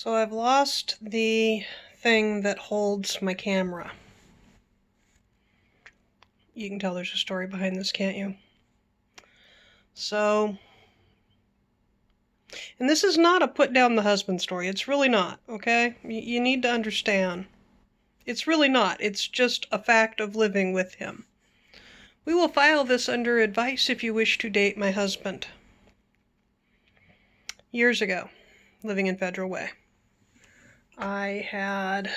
So I've lost the thing that holds my camera. You can tell there's a story behind this, can't you? So, and this is not a put down the husband story. It's really not, okay? You need to understand. It's really not. It's just a fact of living with him. We will file this under advice if you wish to date my husband. Years ago, living in Federal Way, I had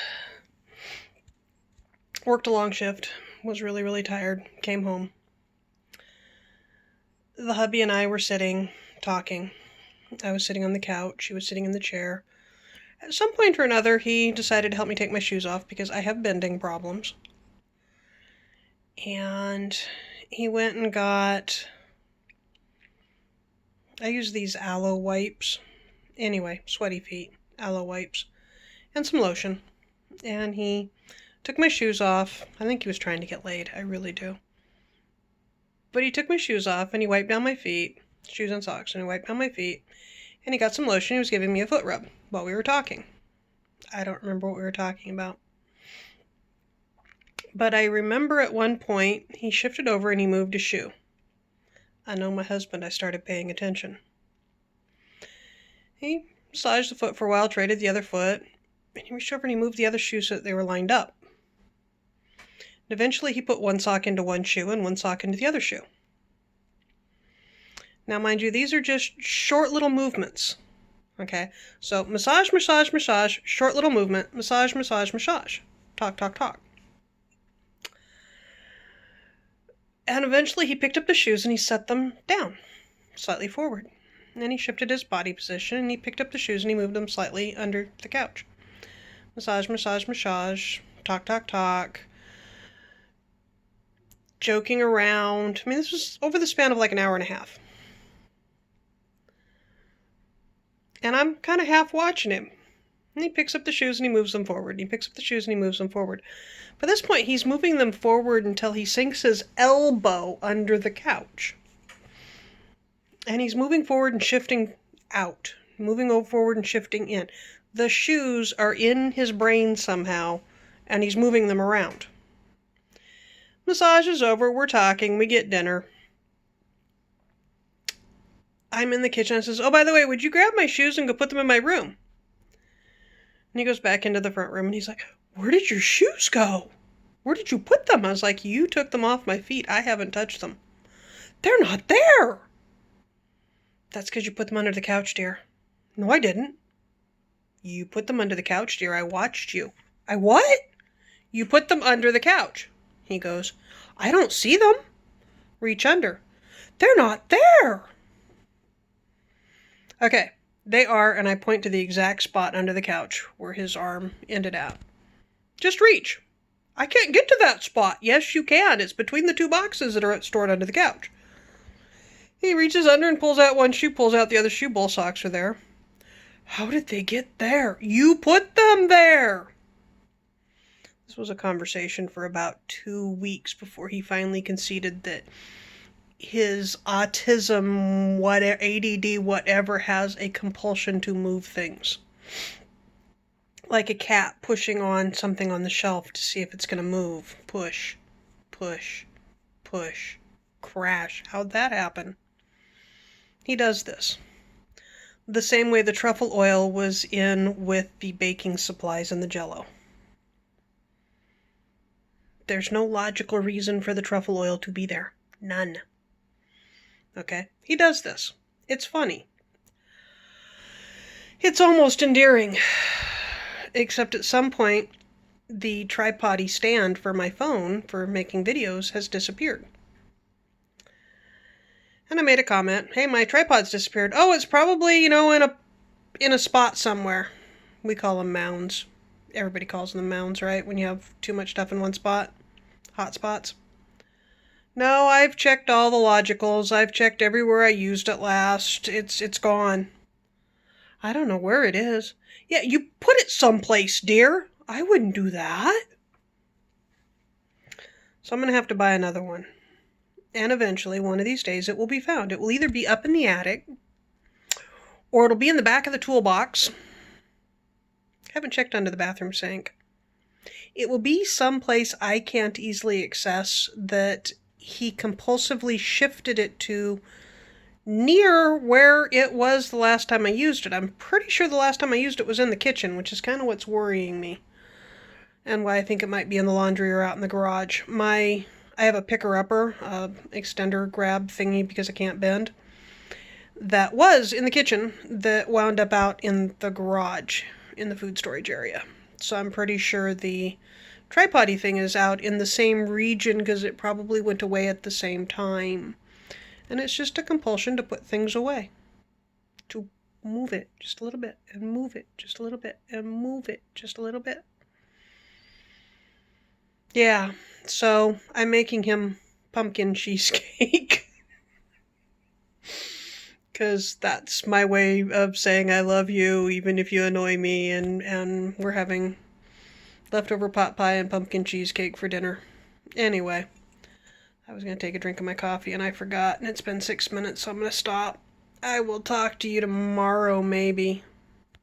worked a long shift, was really, really tired, came home. The hubby and I were sitting, talking. I was sitting on the couch, he was sitting in the chair. At some point or another, he decided to help me take my shoes off because I have bending problems. And he went and got, I use these aloe wipes. Anyway, sweaty feet, aloe wipes, and some lotion. And he took my shoes off. I think he was trying to get laid, I really do. But he took my shoes off and he wiped down my feet, shoes and socks, and he wiped down my feet. And he got some lotion. He was giving me a foot rub while we were talking. I don't remember what we were talking about. But I remember at one point, he shifted over and he moved a shoe. I know my husband, I started paying attention. He massaged the foot for a while, traded the other foot, and he reached over and he moved the other shoe so that they were lined up. And eventually he put one sock into one shoe and one sock into the other shoe. Now, mind you, these are just short little movements, okay? So, massage, massage, massage, short little movement, massage, massage, massage, talk, talk, talk. And eventually he picked up the shoes and he set them down, slightly forward. And then he shifted his body position and he picked up the shoes and he moved them slightly under the couch. Massage, massage, massage, talk, talk, talk. Joking around. I mean, this was over the span of like an hour and a half. And I'm kind of half watching him. And he picks up the shoes and he moves them forward. He picks up the shoes and he moves them forward. By this point, he's moving them forward until he sinks his elbow under the couch. And he's moving forward and shifting out. Moving forward and shifting in. The shoes are in his brain somehow, and he's moving them around. Massage is over. We're talking. We get dinner. I'm in the kitchen. I says, oh, by the way, would you grab my shoes and go put them in my room? And he goes back into the front room and he's like, where did your shoes go? Where did you put them? I was like, you took them off my feet. I haven't touched them. They're not there. That's because you put them under the couch, dear. No, I didn't. You put them under the couch, dear. I watched you. I what? You put them under the couch. He goes, I don't see them. Reach under. They're not there. Okay, they are, and I point to the exact spot under the couch where his arm ended out. Just reach. I can't get to that spot. Yes, you can. It's between the two boxes that are stored under the couch. He reaches under and pulls out one shoe, pulls out the other shoe. Both socks are there. How did they get there? You put them there. This was a conversation for about 2 weeks before he finally conceded that his autism, whatever, ADD, whatever, has a compulsion to move things. Like a cat pushing on something on the shelf to see if it's going to move. Push, push, push, crash. How'd that happen? He does this. The same way the truffle oil was in with the baking supplies and the Jell-O. There's no logical reason for the truffle oil to be there. None. Okay? He does this. It's funny. It's almost endearing. Except at some point, the tripod stand for my phone for making videos has disappeared. And I made a comment, hey, my tripod's disappeared. Oh, it's probably, in a spot somewhere. We call them mounds. Everybody calls them mounds, right? When you have too much stuff in one spot. Hot spots. No, I've checked all the logicals. I've checked everywhere I used it last. It's gone. I don't know where it is. Yeah, you put it someplace, dear. I wouldn't do that. So I'm going to have to buy another one. And eventually, one of these days, it will be found. It will either be up in the attic, or it'll be in the back of the toolbox, Haven't checked under the bathroom sink. It will be someplace I can't easily access that he compulsively shifted it to near where it was the last time I used it. I'm pretty sure the last time I used it was in the kitchen, which is kind of what's worrying me. And why I think it might be in the laundry or out in the garage. I have a picker-upper, extender grab thingy because I can't bend, that was in the kitchen that wound up out in the garage in the food storage area. So I'm pretty sure the tripod-y thing is out in the same region because it probably went away at the same time. And it's just a compulsion to put things away. To move it just a little bit, and move it just a little bit, and move it just a little bit. Yeah, so I'm making him pumpkin cheesecake. Because that's my way of saying I love you, even if you annoy me, and we're having leftover pot pie and pumpkin cheesecake for dinner. Anyway, I was going to take a drink of my coffee, and I forgot, and it's been 6 minutes, so I'm going to stop. I will talk to you tomorrow, maybe.